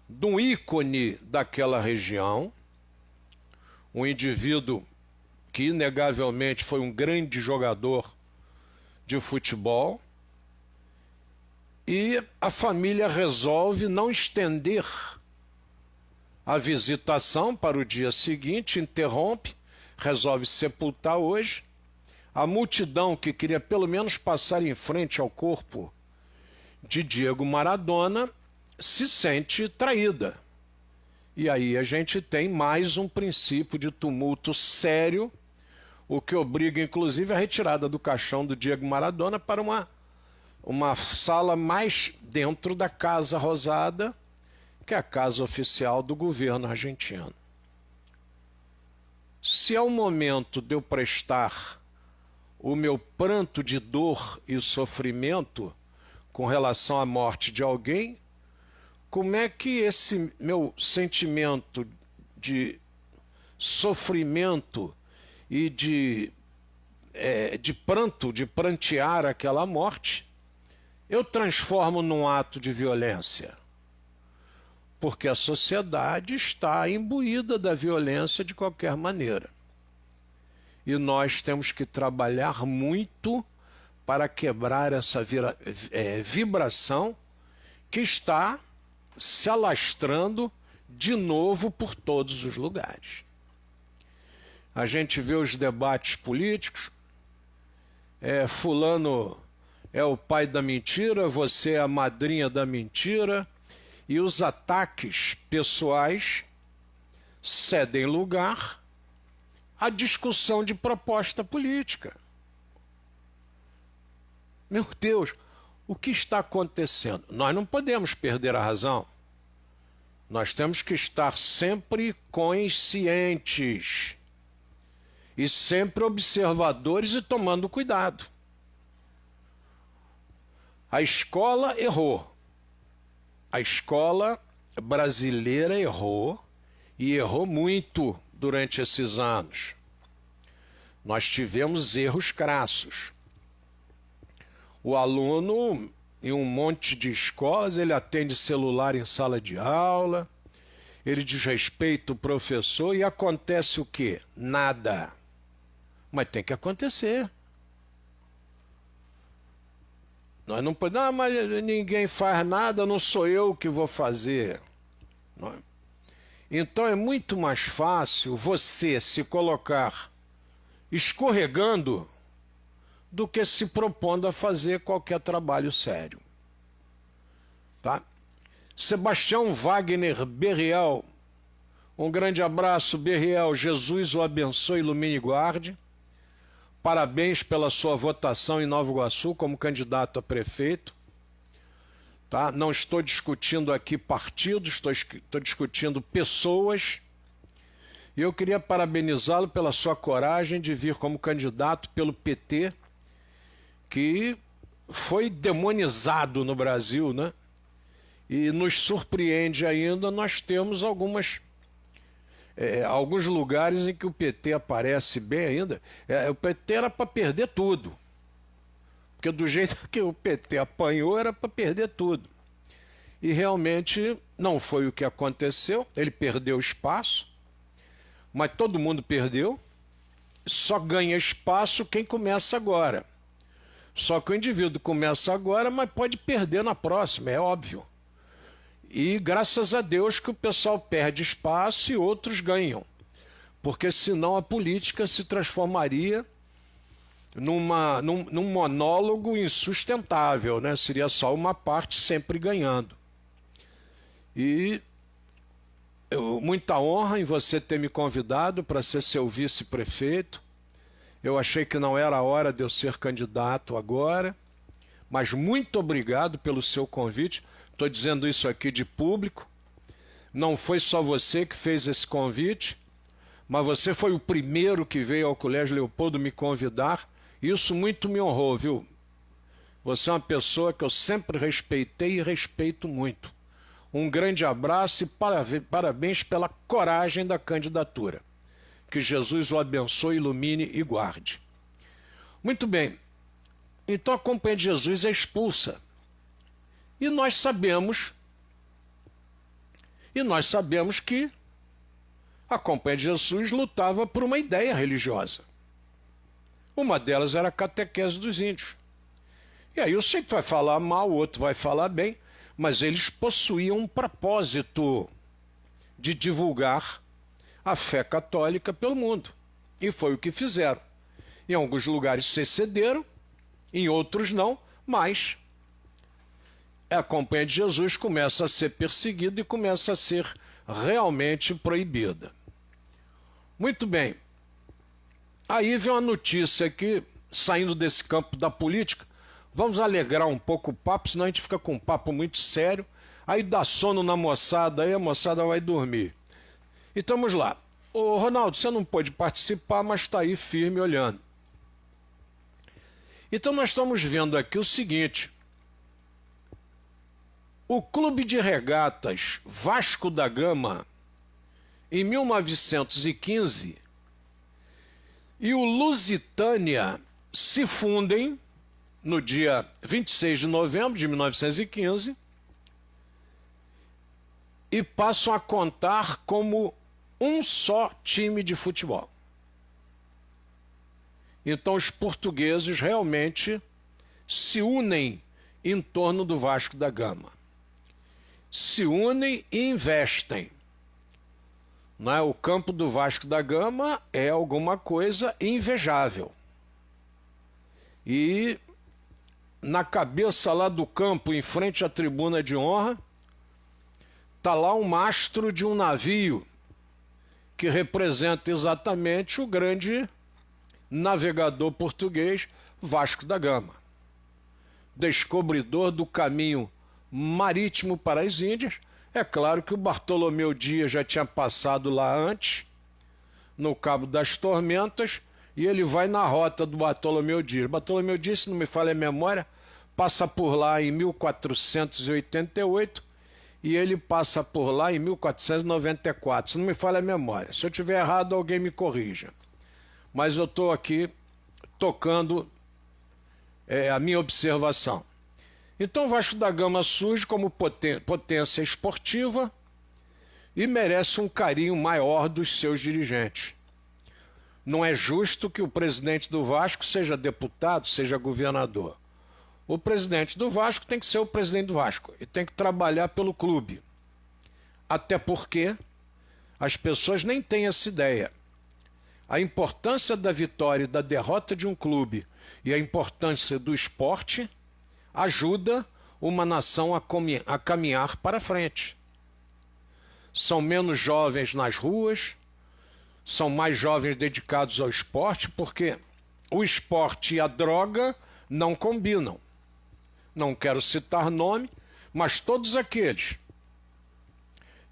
de um ícone daquela região, um indivíduo que inegavelmente foi um grande jogador de futebol, e a família resolve não estender a visitação para o dia seguinte, interrompe, resolve sepultar hoje. A multidão que queria pelo menos passar em frente ao corpo de Diego Maradona se sente traída. E aí a gente tem mais um princípio de tumulto sério, o que obriga inclusive a retirada do caixão do Diego Maradona para uma sala mais dentro da Casa Rosada, que é a casa oficial do governo argentino. Se é o momento de eu prestar o meu pranto de dor e sofrimento com relação à morte de alguém, como é que esse meu sentimento de sofrimento e de pranto, de prantear aquela morte, eu transformo num ato de violência? Porque a sociedade está imbuída da violência de qualquer maneira. E nós temos que trabalhar muito para quebrar essa vibração que está se alastrando de novo por todos os lugares. A gente vê os debates políticos, fulano é o pai da mentira, você é a madrinha da mentira, e os ataques pessoais cedem lugar à discussão de proposta política. Meu Deus, o que está acontecendo? Nós não podemos perder a razão. Nós temos que estar sempre conscientes e sempre observadores e tomando cuidado. A escola errou. A escola brasileira errou, e errou muito durante esses anos. Nós tivemos erros crassos. O aluno, em um monte de escolas, ele atende celular em sala de aula, ele desrespeita o professor e acontece o quê? Nada. Mas tem que acontecer. Nós não podemos, mas ninguém faz nada, não sou eu que vou fazer. Então é muito mais fácil você se colocar escorregando do que se propondo a fazer qualquer trabalho sério. Tá? Sebastião Wagner Berriel, um grande abraço, Berriel, Jesus o abençoe, ilumine e guarde. Parabéns pela sua votação em Nova Iguaçu como candidato a prefeito. Tá? Não estou discutindo aqui partidos, estou discutindo pessoas. E eu queria parabenizá-lo pela sua coragem de vir como candidato pelo PT, que foi demonizado no Brasil, né? E nos surpreende ainda, nós temos alguns lugares em que o PT aparece bem ainda. O PT era para perder tudo. Porque do jeito que o PT apanhou, era para perder tudo. E realmente não foi o que aconteceu. Ele perdeu espaço, mas todo mundo perdeu. Só ganha espaço quem começa agora. Só que o indivíduo começa agora, mas pode perder na próxima, é óbvio. E graças a Deus que o pessoal perde espaço e outros ganham. Porque senão a política se transformaria num monólogo insustentável, né? Seria só uma parte sempre ganhando. E muita honra em você ter me convidado para ser seu vice-prefeito. Eu achei que não era a hora de eu ser candidato agora, mas muito obrigado pelo seu convite. Estou dizendo isso aqui de público. Não foi só você que fez esse convite, mas você foi o primeiro que veio ao Colégio Leopoldo me convidar. Isso muito me honrou, viu? Você é uma pessoa que eu sempre respeitei e respeito muito. Um grande abraço e parabéns pela coragem da candidatura. Que Jesus o abençoe, ilumine e guarde. Muito bem. Então a Companhia de Jesus é expulsa. E nós sabemos que a Companhia de Jesus lutava por uma ideia religiosa. Uma delas era a catequese dos índios. E aí eu sei que vai falar mal, o outro vai falar bem, mas eles possuíam um propósito de divulgar a fé católica pelo mundo. E foi o que fizeram. Em alguns lugares se excederam, em outros não, mas a Companhia de Jesus começa a ser perseguida e começa a ser realmente proibida. Muito bem. Aí vem uma notícia aqui, saindo desse campo da política. Vamos alegrar um pouco o papo, senão a gente fica com um papo muito sério. Aí dá sono na moçada, aí a moçada vai dormir. Então vamos lá. Ô Ronaldo, você não pôde participar, mas está aí firme olhando. Então nós estamos vendo aqui o seguinte. O Clube de Regatas Vasco da Gama, em 1915, e o Lusitânia se fundem no dia 26 de novembro de 1915 e passam a contar como um só time de futebol. Então os portugueses realmente se unem em torno do Vasco da Gama. Se unem e investem. Não é? O campo do Vasco da Gama é alguma coisa invejável. E na cabeça lá do campo, em frente à tribuna de honra, está lá um mastro de um navio que representa exatamente o grande navegador português Vasco da Gama, descobridor do caminho marítimo para as Índias. É claro que o Bartolomeu Dias já tinha passado lá antes, no Cabo das Tormentas, e ele vai na rota do Bartolomeu Dias. Bartolomeu Dias, se não me falha a memória, passa por lá em 1488 e ele passa por lá em 1494, se não me falha a memória. Se eu tiver errado, alguém me corrija. Mas eu estou aqui tocando a minha observação. Então o Vasco da Gama surge como potência esportiva e merece um carinho maior dos seus dirigentes. Não é justo que o presidente do Vasco seja deputado, seja governador. O presidente do Vasco tem que ser o presidente do Vasco e tem que trabalhar pelo clube. Até porque as pessoas nem têm essa ideia. A importância da vitória e da derrota de um clube e a importância do esporte ajuda uma nação a caminhar para frente. São menos jovens nas ruas, são mais jovens dedicados ao esporte, porque o esporte e a droga não combinam. Não quero citar nome, mas todos aqueles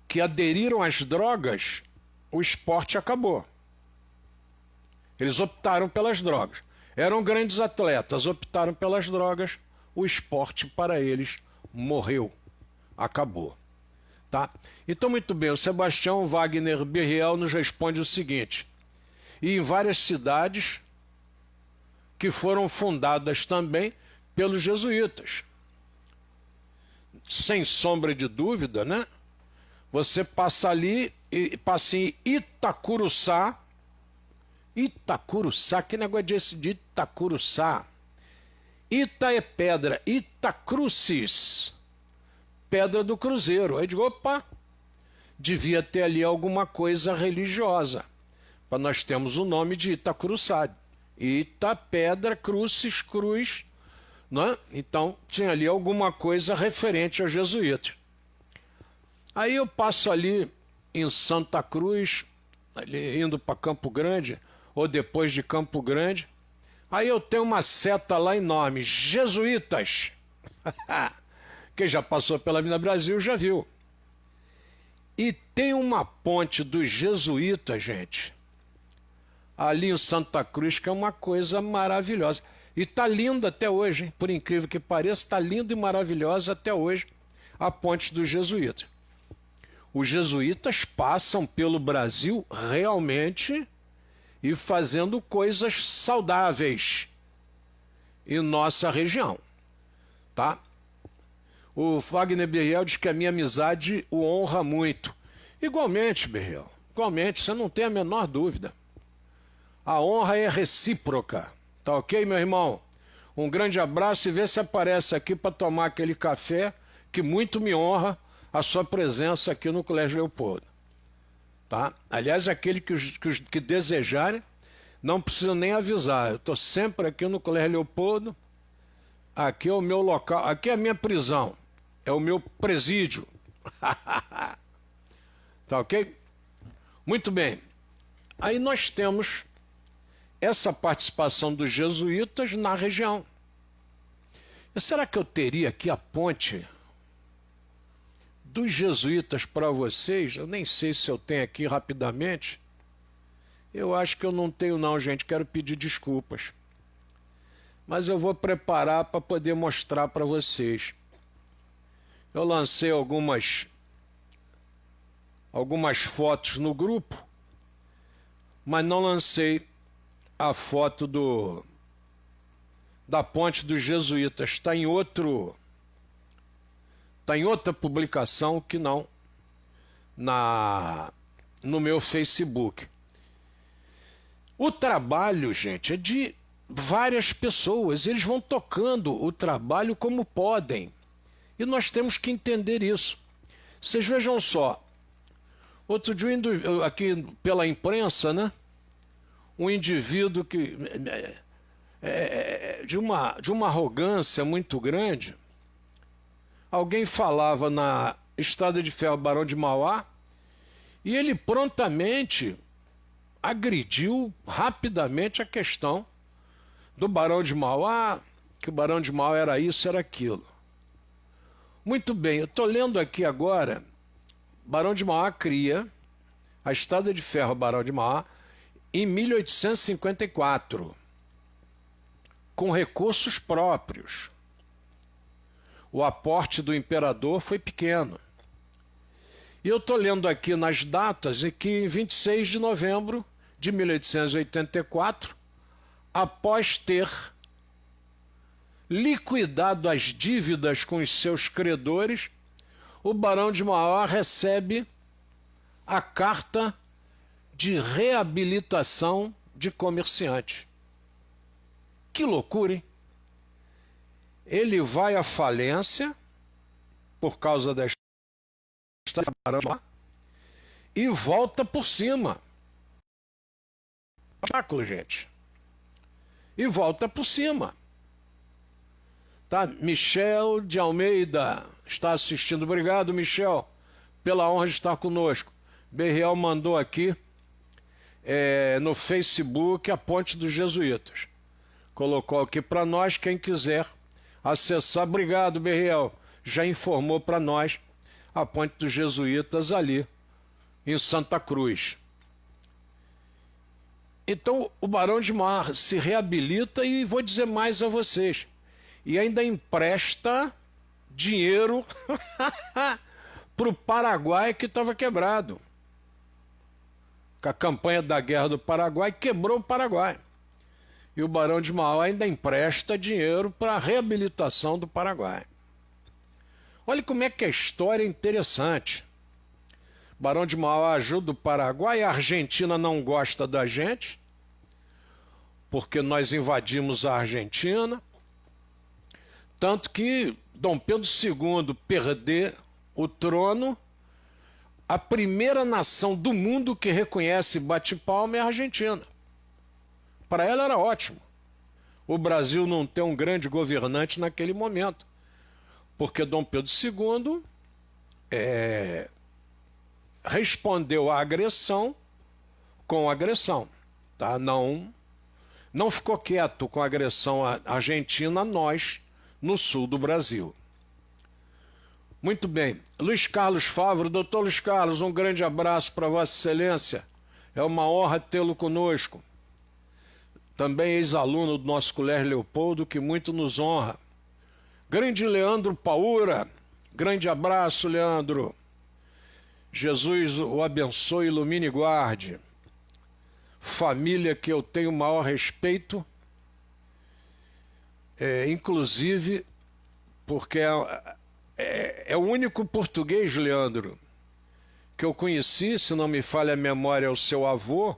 que aderiram às drogas, o esporte acabou. Eles optaram pelas drogas. Eram grandes atletas, optaram pelas drogas, o esporte para eles morreu, acabou. Tá? Então, muito bem, o Sebastião Wagner Berriel nos responde o seguinte: e em várias cidades que foram fundadas também pelos jesuítas. Sem sombra de dúvida, né? Você passa ali e passa em Itacuruçá. Itacuruçá, que negócio desse de Itacuruçá? Ita é pedra, Itacrucis, pedra do cruzeiro. Aí eu digo, opa, devia ter ali alguma coisa religiosa. Para nós temos o nome de Itacuruçá. Ita, pedra, crucis, cruz. Né? Então tinha ali alguma coisa referente aos jesuítas. Aí eu passo ali em Santa Cruz, ali indo para Campo Grande, ou depois de Campo Grande. Aí eu tenho uma seta lá enorme, jesuítas. Quem já passou pela Avenida Brasil já viu. E tem uma ponte dos jesuítas, gente, ali em Santa Cruz, que é uma coisa maravilhosa. E está linda até hoje, hein? Por incrível que pareça, está linda e maravilhosa até hoje a ponte dos jesuítas. Os jesuítas passam pelo Brasil realmente e fazendo coisas saudáveis em nossa região, tá? O Wagner Berriel diz que a minha amizade o honra muito. Igualmente, Berriel, igualmente, você não tem a menor dúvida. A honra é recíproca, tá ok, meu irmão? Um grande abraço e vê se aparece aqui para tomar aquele café, que muito me honra a sua presença aqui no Colégio Leopoldo. Tá? Aliás, aquele que desejarem, não precisa nem avisar. Eu estou sempre aqui no Colégio Leopoldo. Aqui é o meu local, aqui é a minha prisão. É o meu presídio. Tá ok? Muito bem. Aí nós temos essa participação dos jesuítas na região. E será que eu teria aqui a ponte dos jesuítas para vocês? Eu nem sei se eu tenho aqui rapidamente. Eu acho que eu não tenho não, gente. Quero pedir desculpas. Mas eu vou preparar para poder mostrar para vocês. Eu lancei algumas fotos no grupo, mas não lancei a foto da ponte dos jesuítas. Está em outra publicação que não no meu Facebook. O trabalho, gente, é de várias pessoas. Eles vão tocando o trabalho como podem. E nós temos que entender isso. Vocês vejam só. Outro dia, aqui pela imprensa, né? Um indivíduo que de uma arrogância muito grande. Alguém falava na Estrada de Ferro Barão de Mauá e ele prontamente agrediu rapidamente a questão do Barão de Mauá, que o Barão de Mauá era isso, era aquilo. Muito bem, eu estou lendo aqui agora, Barão de Mauá cria a Estrada de Ferro Barão de Mauá em 1854, com recursos próprios. o aporte do imperador foi pequeno. E eu estou lendo aqui nas datas e que em 26 de novembro de 1884, após ter liquidado as dívidas com os seus credores, o Barão de Mauá recebe a carta de reabilitação de comerciante. Que loucura, hein? Ele vai à falência por causa da história do Barão de Mauá e volta por cima. Espetáculo, gente. E volta por cima. Tá? Michel de Almeida está assistindo. Obrigado, Michel, pela honra de estar conosco. Berriel mandou aqui no Facebook a Ponte dos Jesuítas. Colocou aqui para nós, quem quiser acessar. Obrigado, Berriel. Já informou para nós a Ponte dos Jesuítas ali em Santa Cruz. Então o Barão de Mauá se reabilita e vou dizer mais a vocês. E ainda empresta dinheiro para o Paraguai que estava quebrado. Com a campanha da Guerra do Paraguai quebrou o Paraguai. E o Barão de Mauá ainda empresta dinheiro para a reabilitação do Paraguai. Olha como é que a história é interessante. O Barão de Mauá ajuda o Paraguai, a Argentina não gosta da gente, porque nós invadimos a Argentina. Tanto que Dom Pedro II perder o trono, a primeira nação do mundo que reconhece bate-palma é a Argentina. Para ela era ótimo o Brasil não ter um grande governante naquele momento, porque Dom Pedro II respondeu à agressão com agressão. Tá? Não ficou quieto com a agressão argentina, nós, no sul do Brasil. Muito bem. Luiz Carlos Favro, doutor Luiz Carlos, um grande abraço para Vossa Excelência. É uma honra tê-lo conosco. Também ex-aluno do nosso Colégio Leopoldo, que muito nos honra. Grande Leandro Paura, grande abraço, Leandro. Jesus o abençoe, ilumine e guarde. Família que eu tenho o maior respeito, inclusive porque é o único português, Leandro, que eu conheci, se não me falha a memória, é o seu avô,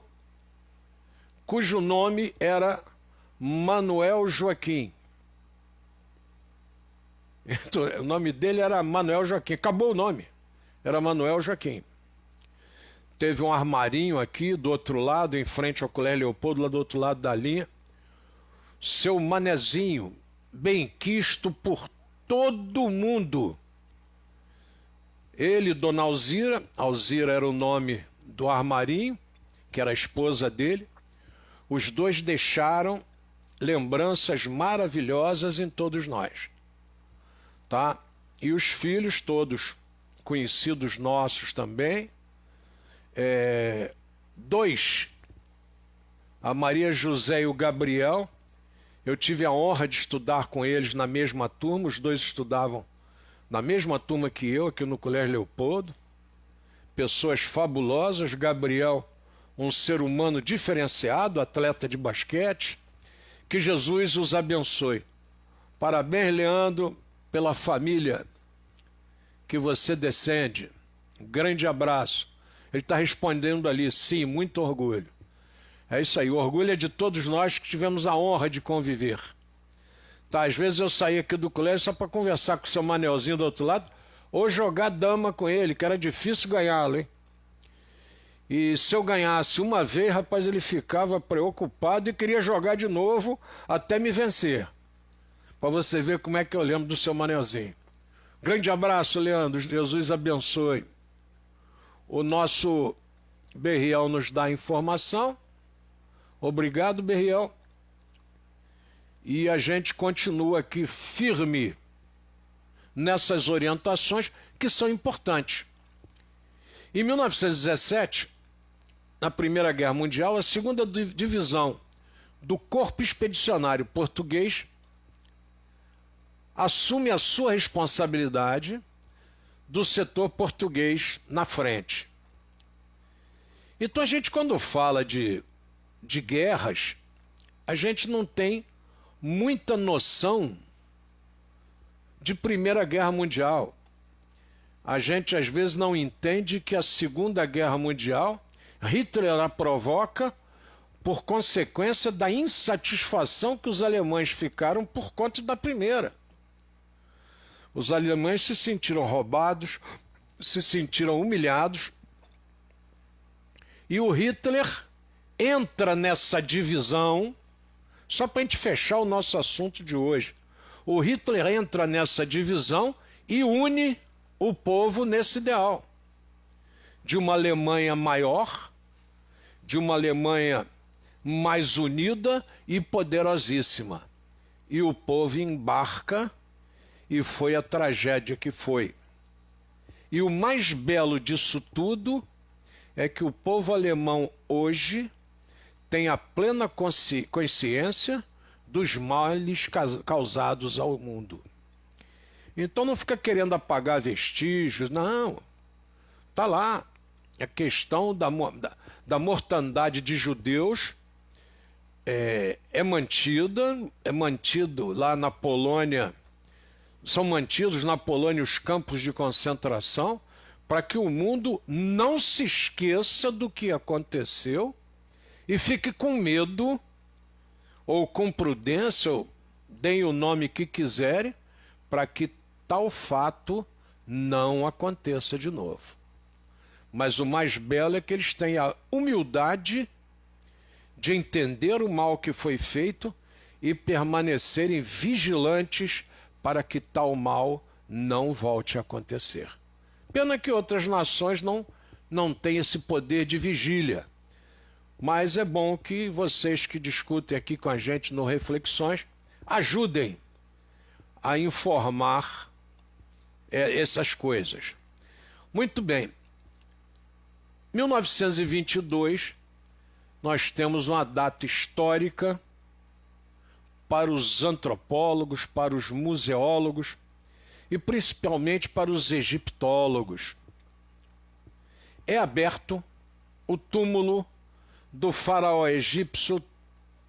cujo nome era Manuel Joaquim. Então, o nome dele era Manuel Joaquim, acabou o nome, era Manuel Joaquim. Teve um armarinho aqui do outro lado, em frente ao Colégio Leopoldo, lá do outro lado da linha. Seu Manezinho, benquisto por todo mundo. Ele, Dona Alzira, Alzira era o nome do armarinho, que era a esposa dele. Os dois deixaram lembranças maravilhosas em todos nós. Tá? E os filhos todos, conhecidos nossos também. Dois, a Maria José e o Gabriel, eu tive a honra de estudar com eles na mesma turma, os dois estudavam na mesma turma que eu, aqui no Colégio Leopoldo, pessoas fabulosas. Gabriel, um ser humano diferenciado, atleta de basquete, que Jesus os abençoe. Parabéns, Leandro, pela família que você descende, um grande abraço. Ele está respondendo ali, sim, muito orgulho. É isso aí, o orgulho é de todos nós que tivemos a honra de conviver. Tá, às vezes eu saí aqui do colégio só para conversar com o seu Manelzinho do outro lado, ou jogar dama com ele, que era difícil ganhá-lo, hein? E se eu ganhasse uma vez, rapaz, ele ficava preocupado e queria jogar de novo até me vencer. Para você ver como é que eu lembro do seu Manelzinho. Grande abraço, Leandro, Jesus abençoe. O nosso Berriel nos dá informação. Obrigado, Berriel. E a gente continua aqui firme nessas orientações que são importantes. Em 1917, na Primeira Guerra Mundial, a segunda divisão do Corpo Expedicionário Português assume a sua responsabilidade do setor português na frente. Então a gente, quando fala de guerras, a gente não tem muita noção de Primeira Guerra Mundial. A gente às vezes não entende que a Segunda Guerra Mundial, Hitler a provoca por consequência da insatisfação que os alemães ficaram por conta da primeira. Os alemães se sentiram roubados, se sentiram humilhados, e o Hitler entra nessa divisão, só para a gente fechar o nosso assunto de hoje. O Hitler entra nessa divisão e une o povo nesse ideal de uma Alemanha maior, de uma Alemanha mais unida e poderosíssima. E o povo embarca e foi a tragédia que foi. E o mais belo disso tudo é que o povo alemão hoje tem a plena consciência dos males causados ao mundo. Então não fica querendo apagar vestígios, não. Está lá. A questão da mortandade de judeus é mantido lá na Polônia, são mantidos na Polônia os campos de concentração para que o mundo não se esqueça do que aconteceu e fique com medo ou com prudência, ou deem o nome que quiserem, para que tal fato não aconteça de novo. Mas o mais belo é que eles têm a humildade de entender o mal que foi feito e permanecerem vigilantes para que tal mal não volte a acontecer. Pena que outras nações não têm esse poder de vigília. Mas é bom que vocês que discutem aqui com a gente no Reflexões ajudem a informar essas coisas. Muito bem. 1922, nós temos uma data histórica para os antropólogos, para os museólogos e principalmente para os egiptólogos. É aberto o túmulo do faraó egípcio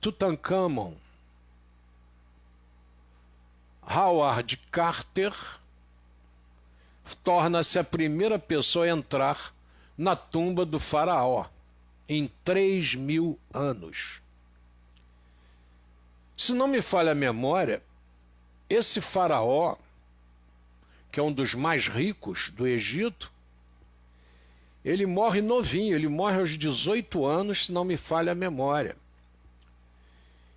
Tutankhamon. Howard Carter torna-se a primeira pessoa a entrar na tumba do faraó em 3.000 anos. Se não me falha a memória, esse faraó, que é um dos mais ricos do Egito, ele morre novinho, ele morre aos 18 anos, se não me falha a memória.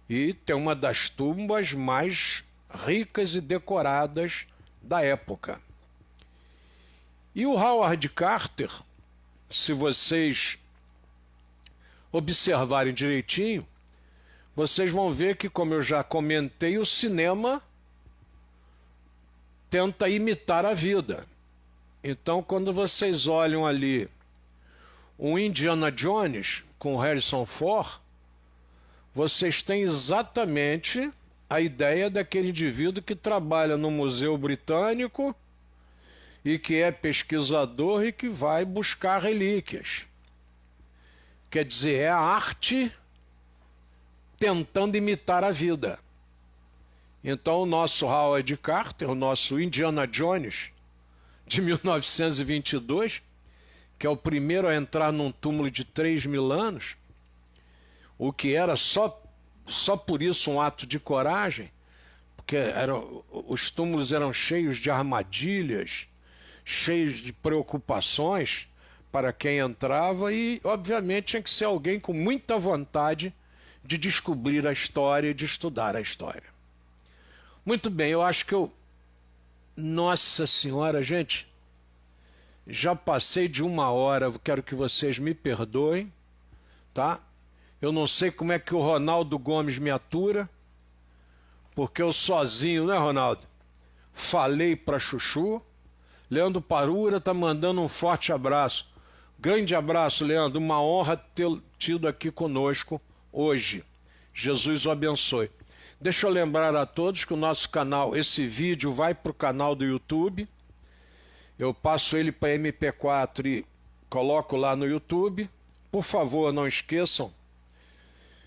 E tem uma das tumbas mais ricas e decoradas da época. E o Howard Carter, se vocês observarem direitinho, vocês vão ver que, como eu já comentei, o cinema tenta imitar a vida. Então, quando vocês olham ali um Indiana Jones com Harrison Ford, vocês têm exatamente a ideia daquele indivíduo que trabalha no Museu Britânico e que é pesquisador e que vai buscar relíquias. Quer dizer, é a arte tentando imitar a vida. Então o nosso Howard Carter, o nosso Indiana Jones de 1922, que é o primeiro a entrar num túmulo de 3.000 anos, o que era só por isso um ato de coragem, porque os túmulos eram cheios de armadilhas, cheios de preocupações para quem entrava e, obviamente, tinha que ser alguém com muita vontade de descobrir a história e de estudar a história. Muito bem, eu acho que Nossa Senhora, gente, já passei de 1 hora, quero que vocês me perdoem, tá? Eu não sei como é que o Ronaldo Gomes me atura, porque eu sozinho, né, Ronaldo? Falei para Chuchu. Leandro Parura está mandando um forte abraço. Grande abraço, Leandro. Uma honra ter tido aqui conosco hoje. Jesus o abençoe. Deixa eu lembrar a todos que o nosso canal, esse vídeo vai para o canal do YouTube. Eu passo ele para MP4 e coloco lá no YouTube. Por favor, não esqueçam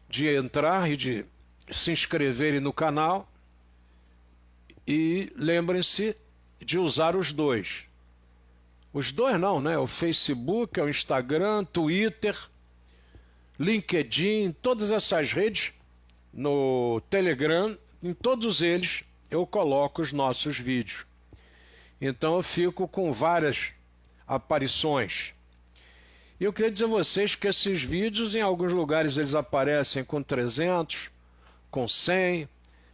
de entrar e de se inscreverem no canal. E lembrem-se de usar os dois. Os dois não, né? O Facebook, o Instagram, Twitter, LinkedIn, todas essas redes, no Telegram, em todos eles eu coloco os nossos vídeos. Então eu fico com várias aparições. E eu queria dizer a vocês que esses vídeos, em alguns lugares eles aparecem com 300, com 100,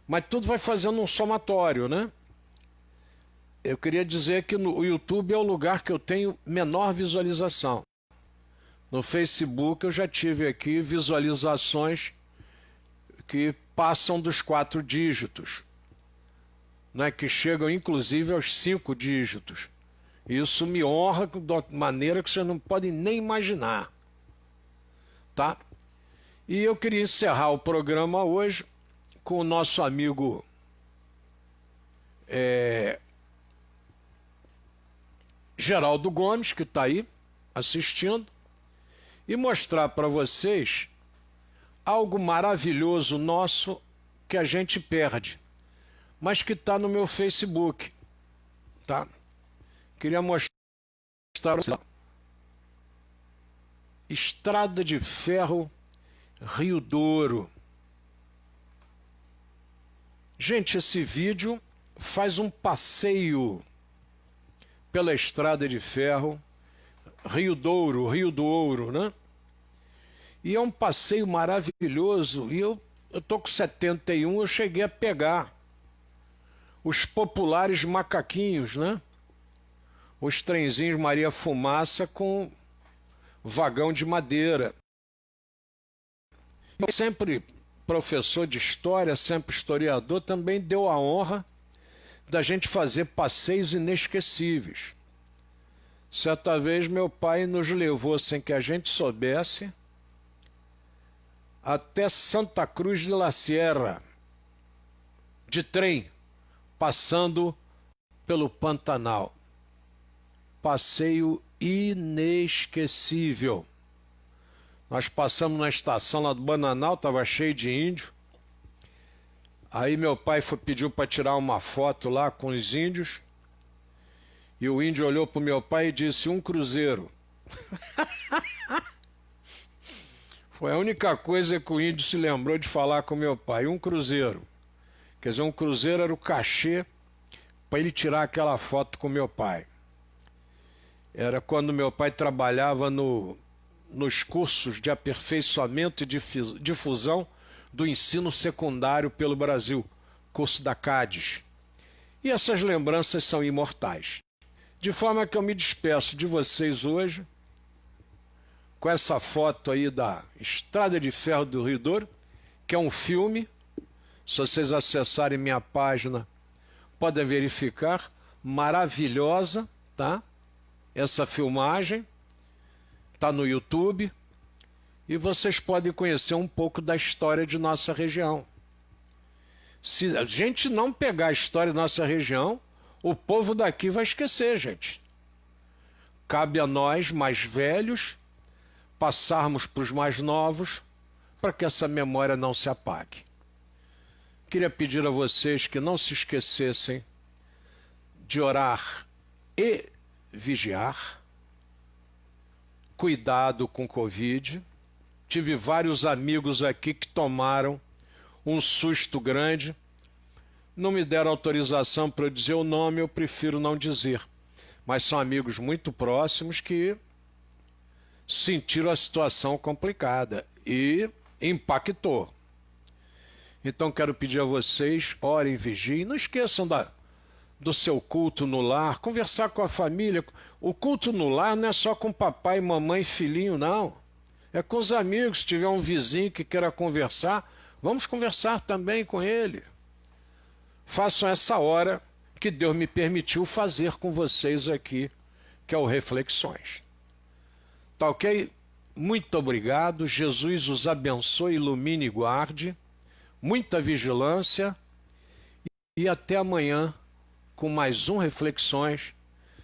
mas tudo vai fazendo um somatório, né? Eu queria dizer que o YouTube é o lugar que eu tenho menor visualização. No Facebook eu já tive aqui visualizações que passam dos 4 dígitos, né? Que chegam inclusive aos 5 dígitos. Isso me honra de maneira que vocês não podem nem imaginar. Tá? E eu queria encerrar o programa hoje com o nosso amigo Geraldo Gomes, que está aí assistindo, e mostrar para vocês algo maravilhoso nosso que a gente perde, mas que está no meu Facebook. Tá? Queria mostrar Estrada de Ferro Rio Douro. Gente, esse vídeo faz um passeio pela Estrada de Ferro Rio Douro, Rio do Ouro, né? E é um passeio maravilhoso. E eu tô com 71, eu cheguei a pegar os populares macaquinhos, né? Os trenzinhos Maria Fumaça com vagão de madeira. Sempre professor de história, sempre historiador, também deu a honra da gente fazer passeios inesquecíveis. Certa vez meu pai nos levou, sem que a gente soubesse, até Santa Cruz de la Sierra, de trem, passando pelo Pantanal. Passeio inesquecível. Nós passamos na estação lá do Bananal, estava cheio de índio. Aí meu pai pediu para tirar uma foto lá com os índios. E o índio olhou para o meu pai e disse: "Um cruzeiro." Foi a única coisa que o índio se lembrou de falar com meu pai: um cruzeiro. Quer dizer, um cruzeiro era o cachê para ele tirar aquela foto com meu pai. Era quando meu pai trabalhava nos cursos de aperfeiçoamento e difusão do ensino secundário pelo Brasil, curso da CADES. E essas lembranças são imortais. De forma que eu me despeço de vocês hoje com essa foto aí da Estrada de Ferro do Rio Douro, que é um filme. Se vocês acessarem minha página, podem verificar, maravilhosa, tá? Essa filmagem está no YouTube e vocês podem conhecer um pouco da história de nossa região. Se a gente não pegar a história da nossa região, o povo daqui vai esquecer, gente. Cabe a nós, mais velhos, passarmos para os mais novos, para que essa memória não se apague. Queria pedir a vocês que não se esquecessem de orar e vigiar. Cuidado com Covid. Tive vários amigos aqui que tomaram um susto grande. Não me deram autorização para eu dizer o nome, eu prefiro não dizer. Mas são amigos muito próximos que sentiram a situação complicada e impactou. Então quero pedir a vocês, orem, vigiem. Não esqueçam do seu culto no lar, conversar com a família. O culto no lar não é só com papai, mamãe e filhinho, não. É com os amigos. Se tiver um vizinho que queira conversar, vamos conversar também com ele. Façam essa hora que Deus me permitiu fazer com vocês aqui, que é o Reflexões. Tá ok? Muito obrigado. Jesus os abençoe, ilumine e guarde. muita vigilância e até amanhã com mais um Reflexões,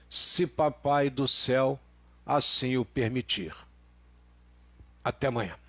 se Papai do Céu assim o permitir. Até amanhã.